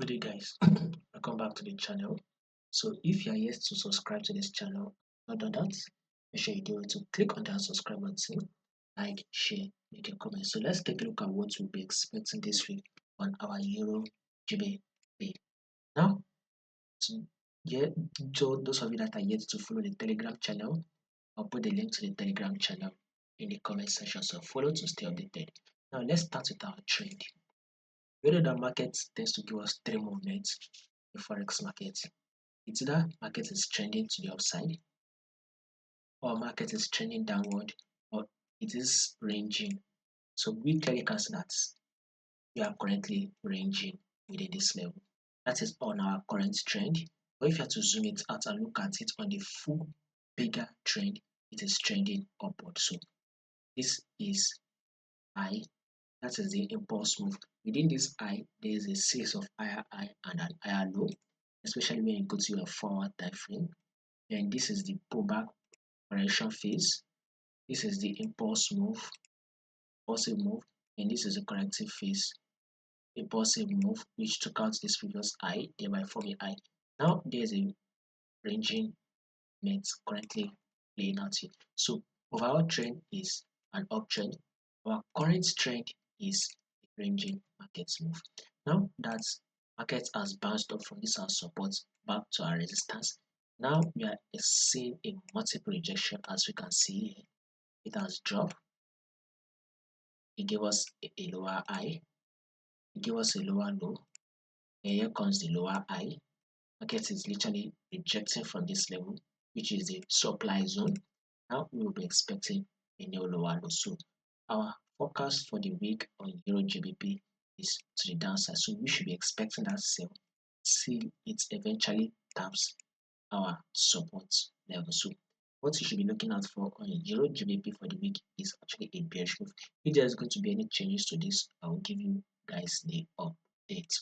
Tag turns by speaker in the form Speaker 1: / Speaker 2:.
Speaker 1: Good day guys, welcome back to the channel. So if you are yet to subscribe to this channel, not done that, make sure you do it to click on that subscribe button, like, share, make a comment. So let's take a look at what we'll be expecting this week on our Euro GBP. Now, to get to those of you that are yet to follow the Telegram channel, I'll put the link to the Telegram channel in the comment section. So follow to stay updated. Now let's start with our trend. We know that market tends to give us three movements in forex market. It's either market is trending to the upside, or market is trending downward, or it is ranging. So we clearly can see that we are currently ranging within this level. That is on our current trend. But if you have to zoom it out and look at it on the full bigger trend, it is trending upward. So this is high. That is the impulse move. Within this high, there is a series of higher high and an higher low, especially when you go to your forward time frame. And this is the pullback correction phase. This is the impulsive move, and this is the corrective phase. Impulsive move, which took out this previous high, thereby forming high. Now there's a ranging net currently playing out here. So overall trend is an uptrend. Our current trend is a ranging market move. Now that market has bounced up from this our support back to our resistance, now we are seeing a multiple rejection. As we can see here, it has dropped. It gave us a lower high, it gave us a lower low, and here comes the lower high. Market is literally rejecting from this level, which is the supply zone. Now we will be expecting a new lower low. So our forecast for the week on Euro GBP is to the downside. So we should be expecting that sell till it eventually taps our support level. So what you should be looking out for on Euro GBP for the week is actually a bearish move. If there's going to be any changes to this, I will give you guys the update.